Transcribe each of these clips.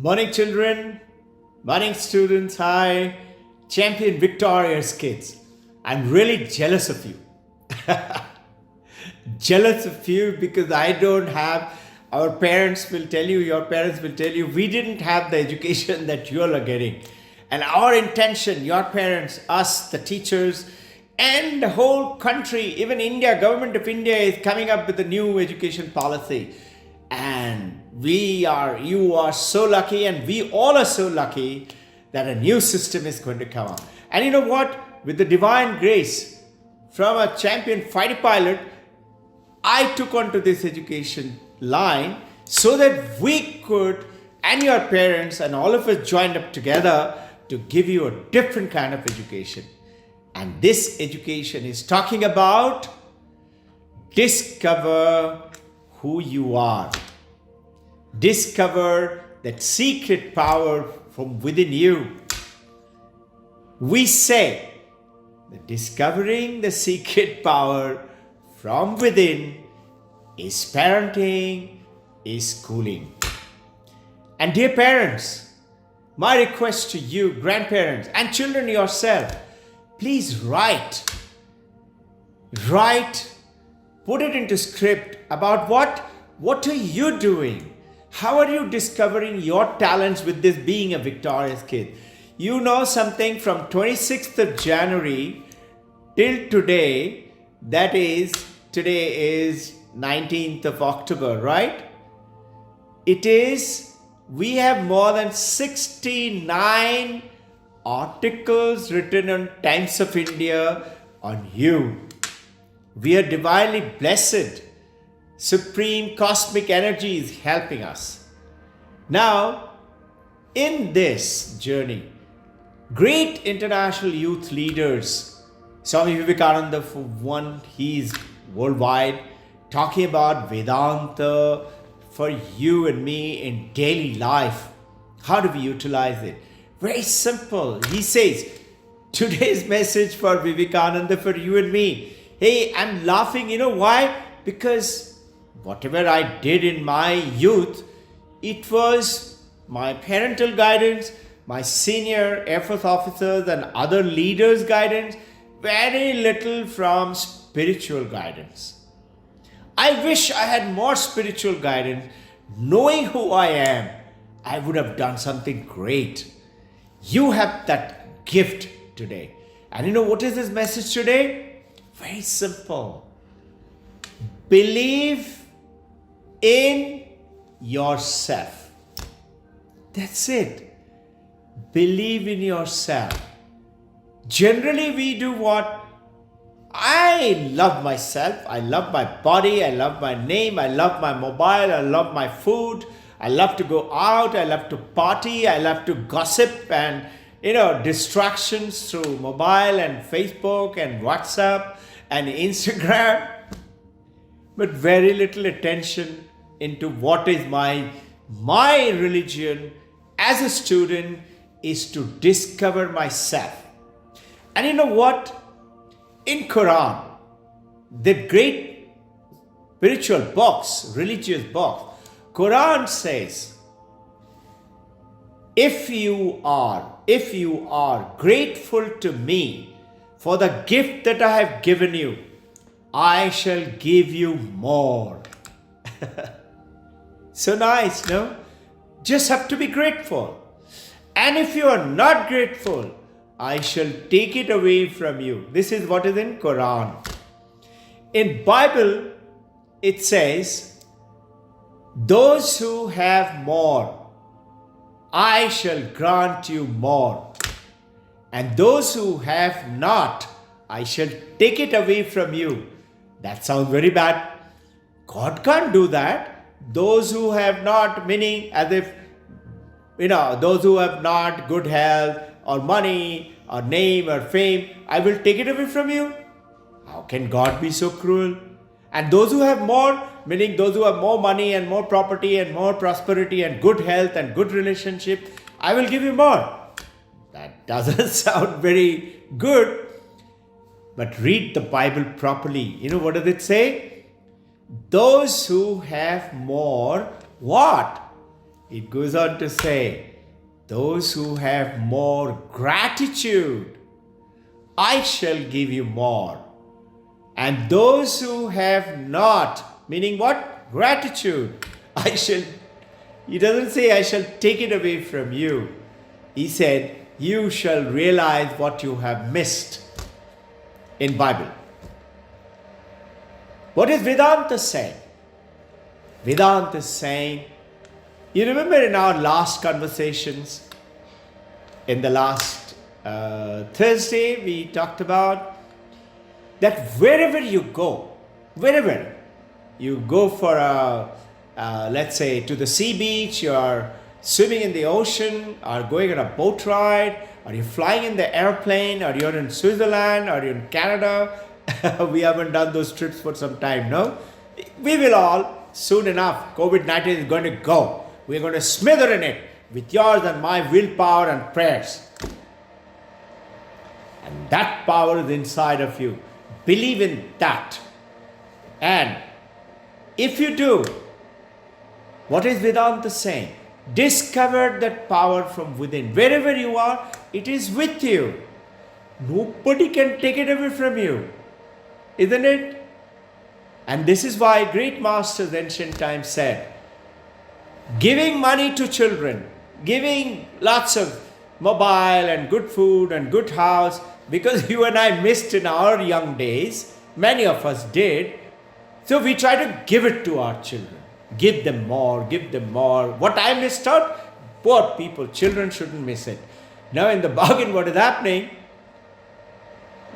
Morning, children. Morning, students. Hi, champion victorious kids. I'm really jealous of you. Jealous of you because I don't have, our parents will tell you, your parents will tell you, we didn't have the education that you all are getting. And our intention, your parents, us, the teachers, and the whole country, even India, government of India is coming up with a new education policy. And you are so lucky, and we all are so lucky that a new system is going to come up. And you know what? With the divine grace from a champion fighter pilot, I took onto this education line so that we could, and your parents and all of us joined up together to give you a different kind of education. And this education is talking about discover who you are. Discover that secret power from within you. We say that discovering the secret power from within is parenting, is schooling. And dear parents, my request to you, grandparents and children yourself, please write, put it into script about what are you doing? How are you discovering your talents with this being a victorious kid? You know something from 26th of January till today, that is, today is 19th of October, right? We have more than 69 articles written on Times of India on you. We are divinely blessed. Supreme cosmic energy is helping us. Now, in this journey, great international youth leaders, Swami Vivekananda for one, he's worldwide, talking about Vedanta for you and me in daily life. How do we utilize it? Very simple. He says, today's message for Vivekananda for you and me. Hey, I'm laughing. You know why? Because whatever I did in my youth, it was my parental guidance, my senior Air Force officers and other leaders' guidance, very little from spiritual guidance. I wish I had more spiritual guidance. Knowing who I am, I would have done something great. You have that gift today. And you know what is his message today? Very simple. Believe in yourself. That's it. Believe in yourself. Generally, we do what? I love myself. I love my body. I love my name. I love my mobile. I love my food. I love to go out. I love to party. I love to gossip and, distractions through mobile and Facebook and WhatsApp and Instagram. But very little attention into what is my religion as a student is to discover myself. And you know what? In Quran, the great spiritual box, religious box, Quran says, if you are grateful to me for the gift that I have given you, I shall give you more. So nice, no? Just have to be grateful. And if you are not grateful, I shall take it away from you. This is what is in Quran. In Bible, it says, those who have more, I shall grant you more. And those who have not, I shall take it away from you. That sounds very bad. God can't do that. Those who have not, meaning as if, those who have not good health or money or name or fame, I will take it away from you. How can God be so cruel? And those who have more, meaning those who have more money and more property and more prosperity and good health and good relationship, I will give you more. That doesn't sound very good. But read the Bible properly. You know what does it say? Those who have more, what? it goes on to say, those who have more gratitude, I shall give you more. And those who have not, meaning what? Gratitude, I shall, he doesn't say I shall take it away from you. He said, you shall realize what you have missed in Bible. What is Vedanta saying? Vedanta is saying, you remember in our last conversations, in the last Thursday, we talked about that wherever you go for let's say to the sea beach, you are swimming in the ocean, or going on a boat ride, or you're flying in the airplane, or you're in Switzerland, or you're in Canada. We haven't done those trips for some time, no? We will all, soon enough, COVID-19 is going to go. We're going to smother in it with yours and my willpower and prayers. And that power is inside of you. Believe in that. And if you do, what is Vedanta saying? Discover that power from within. Wherever you are, it is with you. Nobody can take it away from you. Isn't it? And this is why great masters ancient times said, giving money to children, giving lots of mobile and good food and good house, because you and I missed in our young days, many of us did, so we try to give it to our children. Give them more, give them more. What I missed out, poor people, children shouldn't miss it. Now in the bargain, what is happening?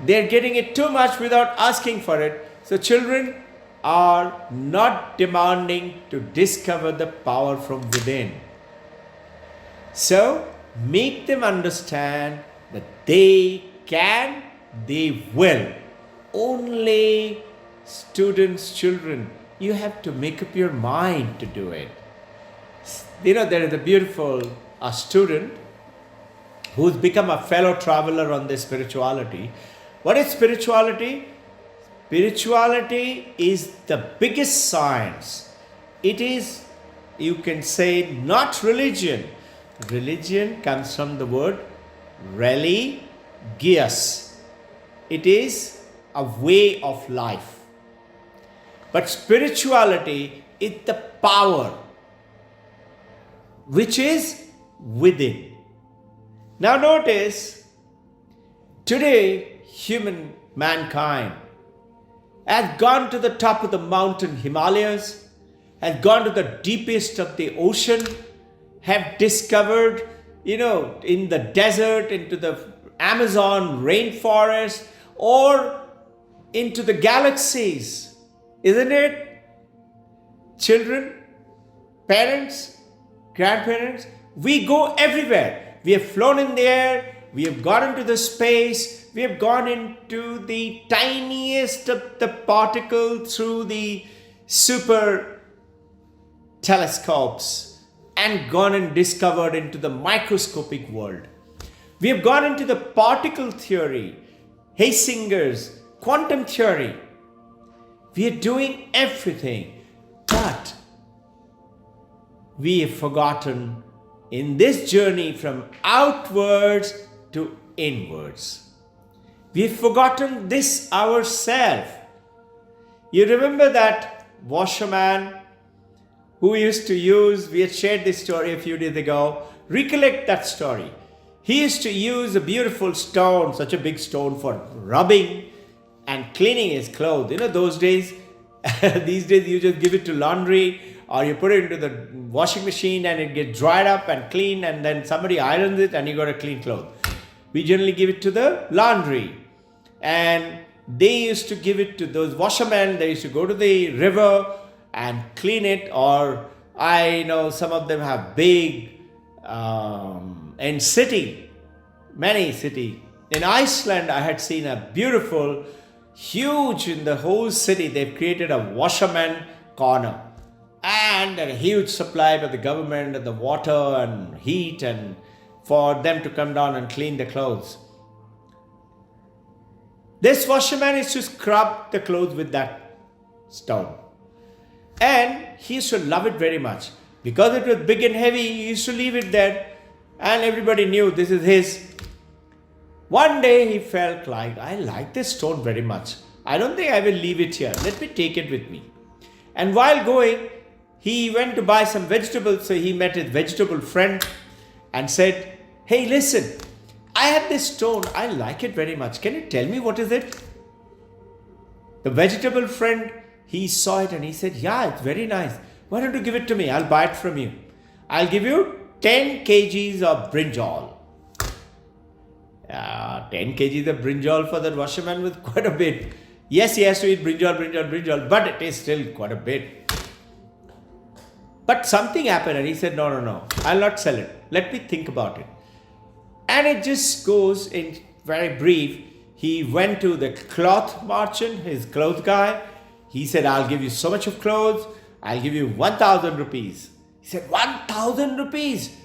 They're getting it too much without asking for it. So children are not demanding to discover the power from within. So make them understand that they can, they will. Only students, children, you have to make up your mind to do it. You know, there is a beautiful student who's become a fellow traveler on this spirituality. What is spirituality? Spirituality is the biggest science. It is, you can say, not religion. Religion comes from the word religious. It is a way of life. But spirituality is the power which is within. Now notice, today mankind has gone to the top of the mountain Himalayas, has gone to the deepest of the ocean, have discovered, in the desert, into the Amazon rainforest, or into the galaxies. Isn't it? Children, parents, grandparents, we go everywhere. We have flown in the air, we have gone into the space, we have gone into the tiniest of the particle through the super telescopes and gone and discovered into the microscopic world. We have gone into the particle theory, Heisinger's quantum theory. We are doing everything, but we have forgotten in this journey from outwards to inwards. We have forgotten this ourselves. You remember that washerman who used to use, we had shared this story a few days ago, recollect that story. He used to use a beautiful stone, such a big stone, for rubbing and cleaning his clothes. Those days, these days you just give it to laundry, or you put it into the washing machine and it gets dried up and clean, and then somebody irons it and you got a clean clothes. We generally give it to the laundry. And they used to give it to those washermen. They used to go to the river and clean it, or I know some of them have big, in city, many city. In Iceland, I had seen a beautiful, huge, in the whole city, they've created a washerman corner. And a huge supply by the government and the water and heat, and for them to come down and clean the clothes. This washerman used to scrub the clothes with that stone. And he used to love it very much. Because it was big and heavy, he used to leave it there. And everybody knew this is his. One day he felt like, I like this stone very much. I don't think I will leave it here. Let me take it with me. And while going, he went to buy some vegetables. So he met his vegetable friend and said, hey, listen, I have this stone. I like it very much. Can you tell me what is it? The vegetable friend, he saw it and he said, yeah, it's very nice. Why don't you give it to me? I'll buy it from you. I'll give you 10 kgs of brinjal. 10 kgs of brinjal for that washerman was quite a bit. Yes, he has to eat brinjal, but it is still quite a bit. But something happened and he said, no, I'll not sell it. Let me think about it. And it just goes in very brief. He went to the cloth merchant, his cloth guy. He said, I'll give you so much of clothes. I'll give you 1,000 rupees. He said, 1,000 rupees.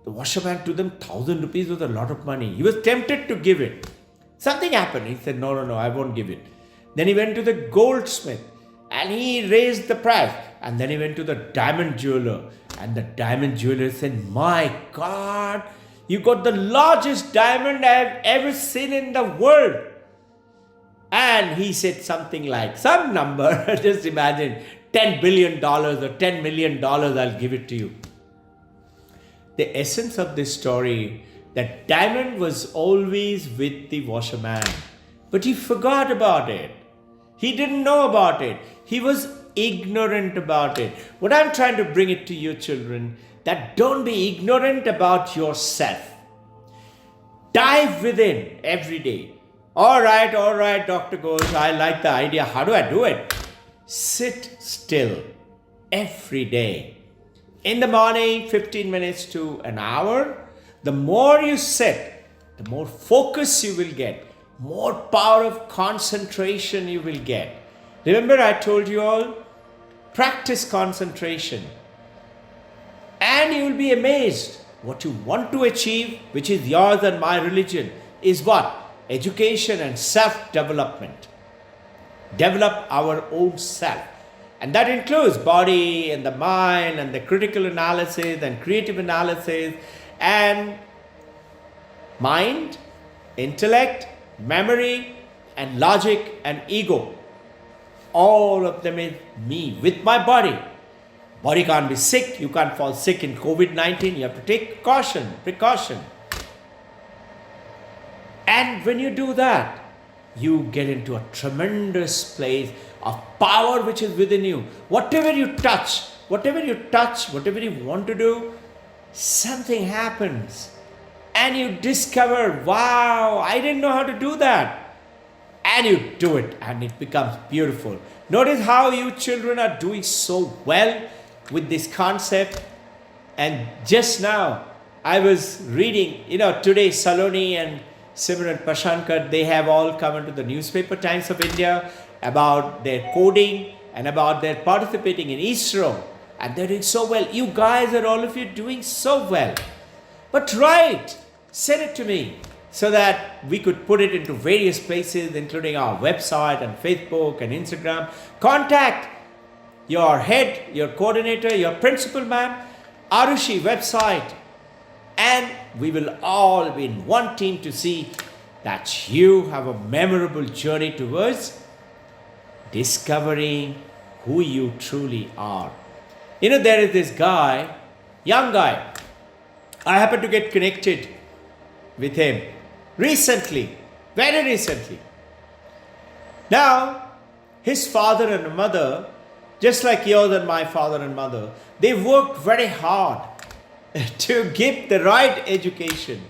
The washerman to them, 1,000 rupees was a lot of money. He was tempted to give it. Something happened. He said, no, I won't give it. Then he went to the goldsmith and he raised the price. And then he went to the diamond jeweler. And the diamond jeweler said, my God, you got the largest diamond I have ever seen in the world. And he said something like, some number, just imagine, $10 billion or $10 million, I'll give it to you. The essence of this story, that diamond was always with the washerman, but he forgot about it. He didn't know about it. He was ignorant about it. What I'm trying to bring it to you children, that don't be ignorant about yourself. Dive within every day. All right, Dr. Ghosh, I like the idea. How do I do it? Sit still every day. In the morning, 15 minutes to an hour. The more you sit, the more focus you will get. More power of concentration you will get. Remember I told you all, practice concentration. And you will be amazed. What you want to achieve, which is yours and my religion, is what? Education and self-development. Develop our own self. And that includes body and the mind and the critical analysis and creative analysis and mind, intellect, memory and logic and ego. All of them is me with my body. Body can't be sick. You can't fall sick in COVID-19. You have to take precaution. And when you do that, you get into a tremendous place of power which is within you. Whatever you touch, whatever you want to do, something happens. And you discover, wow, I didn't know how to do that. And you do it and it becomes beautiful. Notice how you children are doing so well with this concept. And just now, I was reading, today Saloni and Simran Pashankar, they have all come into the newspaper Times of India about their coding and about their participating in ISRO. And they're doing so well. You guys are all of you doing so well. But send it to me so that we could put it into various places, including our website and Facebook and Instagram. Contact your head, your coordinator, your principal ma'am, Arushi website. And we will all be in one team to see that you have a memorable journey towards discovering who you truly are. There is this guy, young guy. I happened to get connected with him recently, very recently. Now, his father and mother, just like yours and my father and mother, they worked very hard to give the right education.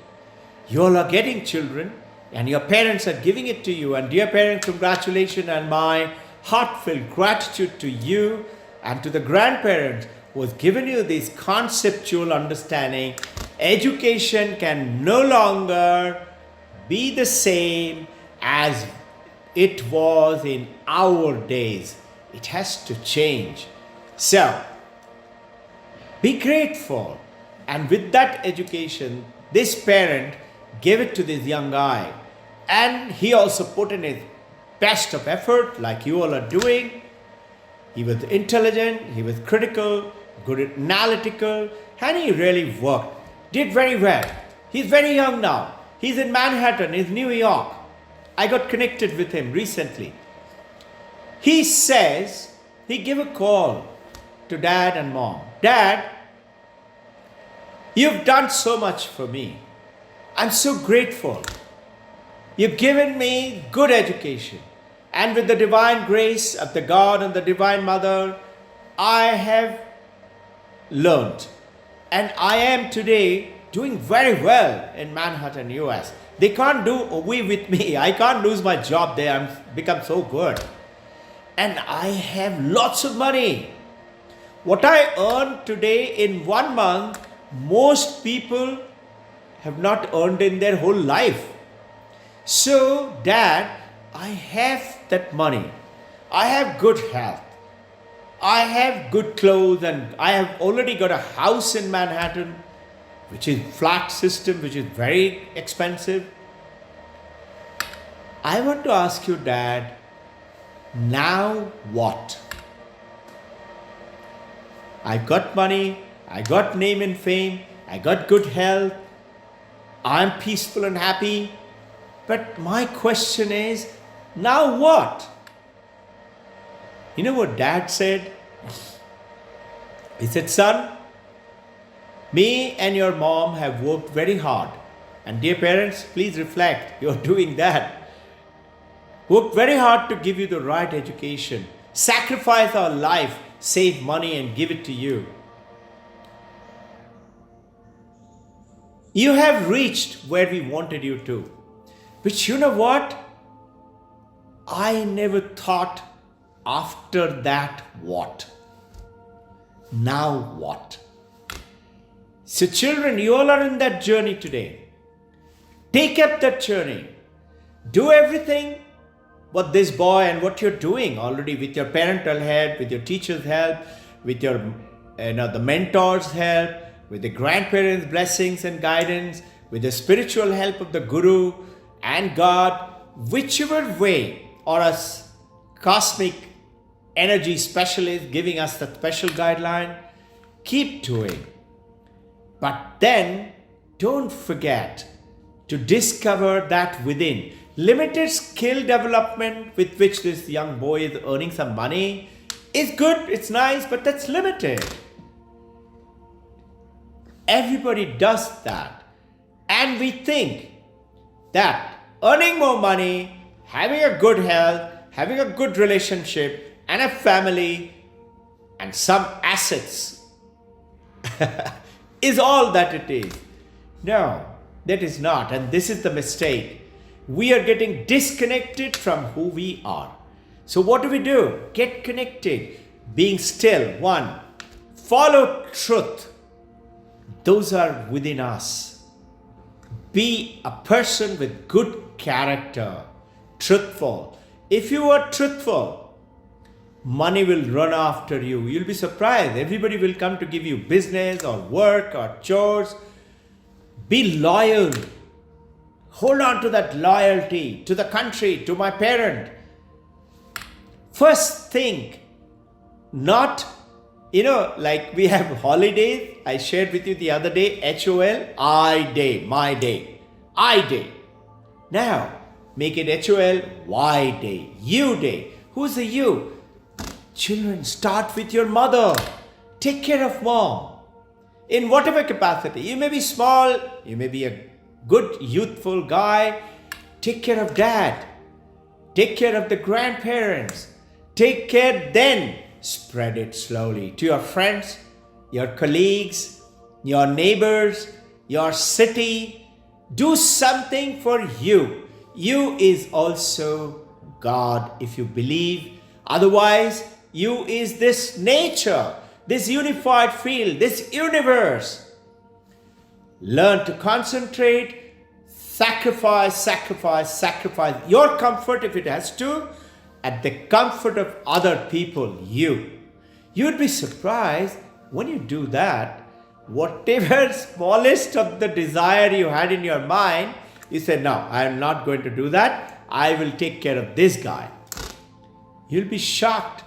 You all are getting children and your parents are giving it to you. And dear parents, congratulations and my heartfelt gratitude to you and to the grandparents who has given you this conceptual understanding. Education can no longer be the same as it was in our days. It has to change. So, be grateful. And with that education, this parent gave it to this young guy. And he also put in his best of effort, like you all are doing. He was intelligent, he was critical, good analytical, and he really worked. Did very well. He's very young now. He's in Manhattan, in New York. I got connected with him recently. He says, he gave a call to dad and mom. Dad, you've done so much for me. I'm so grateful. You've given me good education. And with the divine grace of the God and the Divine Mother, I have learned. And I am today doing very well in Manhattan, US. They can't do away with me. I can't lose my job there. I've become so good. And I have lots of money. What I earn today in 1 month, most people have not earned in their whole life. So, Dad, I have that money. I have good health. I have good clothes, and I have already got a house in Manhattan, which is flat system, which is very expensive. I want to ask you, Dad, now what? I got money, I got name and fame, I got good health, I'm peaceful and happy. But my question is, now what? You know what Dad said? He said, son, me and your mom have worked very hard. And dear parents, please reflect, you're doing that. Worked very hard to give you the right education, sacrifice our life, save money and give it to you. You have reached where we wanted you to. But you know what? I never thought after that what? Now what? So children, you all are in that journey today. Take up that journey. Do everything what this boy and what you're doing already with your parental help, with your teacher's help, with your the mentor's help, with the grandparents' blessings and guidance, with the spiritual help of the Guru and God, whichever way, or a cosmic energy specialist giving us the special guideline, keep doing. But then don't forget to discover that within. Limited skill development with which this young boy is earning some money is good, it's nice, but that's limited. Everybody does that. And we think that earning more money, having a good health, having a good relationship, and a family, and some assets is all that it is. No, that is not. And this is the mistake. We are getting disconnected from who we are. So what do? Get connected. Being still, one. Follow truth. Those are within us. Be a person with good character. Truthful. If you are truthful, money will run after you. You'll be surprised. Everybody will come to give you business or work or chores. Be loyal. Hold on to that loyalty to the country, to my parent. First think, not, like we have holidays. I shared with you the other day, HOLYDAY, my day, I day. Now, make it HOLY day, you day. Who's the you? Children, start with your mother. Take care of mom. In whatever capacity. You may be small, you may be a good youthful guy. Take care of dad. Take care of the grandparents. Take care, then spread it slowly to your friends, your colleagues, your neighbors, your city. Do something for you. You is also God if you believe. Otherwise, you is this nature, this unified field, this universe. Learn to concentrate, sacrifice your comfort if it has to, at the comfort of other people, you. You'd be surprised when you do that, whatever smallest of the desire you had in your mind, you say, no, I am not going to do that. I will take care of this guy. You'll be shocked.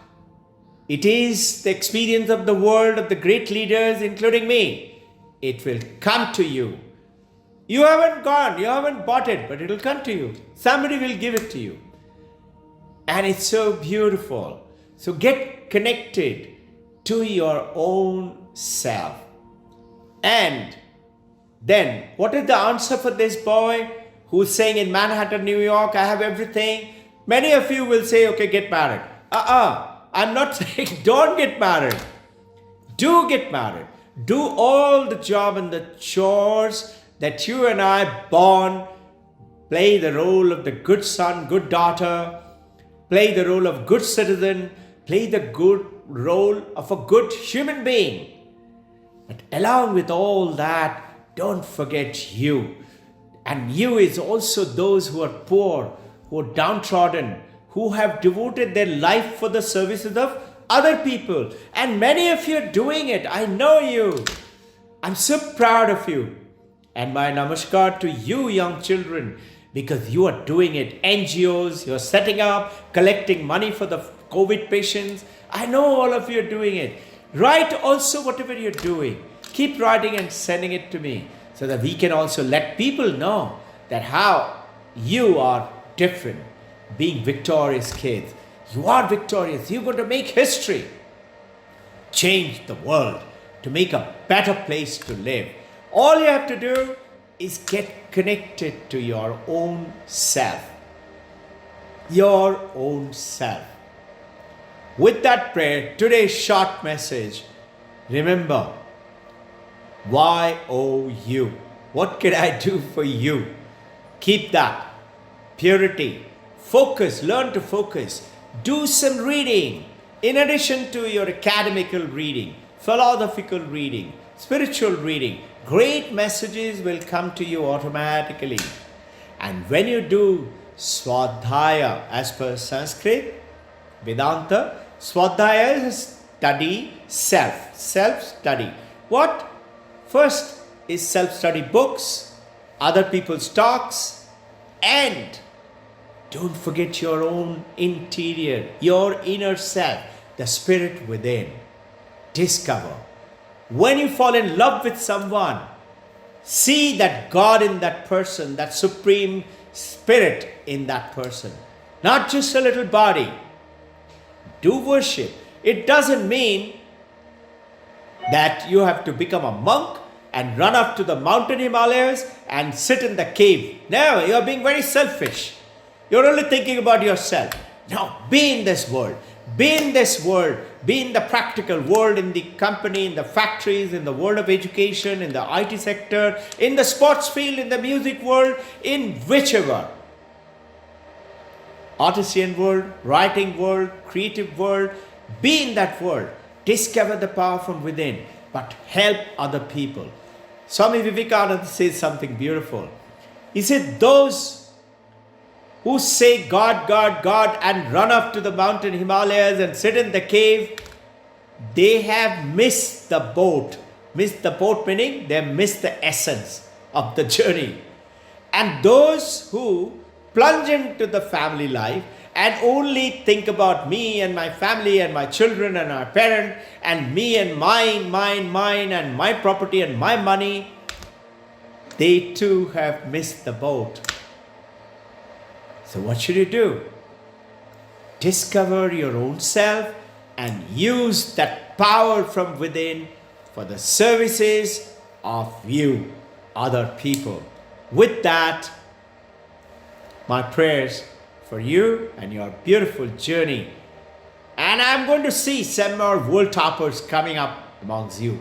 It is the experience of the world, of the great leaders, including me. It will come to you. You haven't gone, you haven't bought it, but it will come to you. Somebody will give it to you. And it's so beautiful. So get connected to your own self. And then, what is the answer for this boy who's saying in Manhattan, New York, I have everything? Many of you will say, okay, get married. I'm not saying don't get married. Do get married. Do all the job and the chores that you and I born. Play the role of the good son, good daughter. Play the role of good citizen. Play the good role of a good human being. But along with all that, don't forget you. And you is also those who are poor, who are downtrodden, who have devoted their life for the services of other people. And many of you are doing it. I know you. I'm so proud of you. And my namaskar to you young children, because you are doing it. NGOs, you're setting up, collecting money for the COVID patients. I know all of you are doing it. Write also whatever you're doing. Keep writing and sending it to me so that we can also let people know that how you are different. Being victorious kids. You are victorious. You're going to make history. Change the world to make a better place to live. All you have to do is get connected to your own self. Your own self. With that prayer, today's short message, remember, YOU. What can I do for you? Keep that. Purity. Focus. Learn to focus. Do some reading. In addition to your academical reading, philosophical reading, spiritual reading, great messages will come to you automatically. And when you do Swadhyaya as per Sanskrit, Vedanta, Swadhyaya is study self. Self-study. What? First is self-study books, other people's talks, and don't forget your own interior, your inner self, the spirit within. Discover. When you fall in love with someone, see that God in that person, that supreme spirit in that person. Not just a little body. Do worship. It doesn't mean that you have to become a monk and run up to the mountain Himalayas and sit in the cave. No, you're being very selfish. You're only thinking about yourself. No, be in this world. Be in this world. Be in the practical world, in the company, in the factories, in the world of education, in the IT sector, in the sports field, in the music world, in whichever. Artisan world, writing world, creative world. Be in that world. Discover the power from within, but help other people. Swami Vivekananda says something beautiful. He said, those who say God, God, God and run up to the mountain Himalayas and sit in the cave, they have missed the boat. Missed the boat meaning they have missed the essence of the journey. And those who plunge into the family life and only think about me and my family and my children and our parent and me and mine and my property and my money, they too have missed the boat. So what should you do? Discover your own self and use that power from within for the services of you, other people. With that, my prayers for you and your beautiful journey. And I'm going to see some more world toppers coming up amongst you.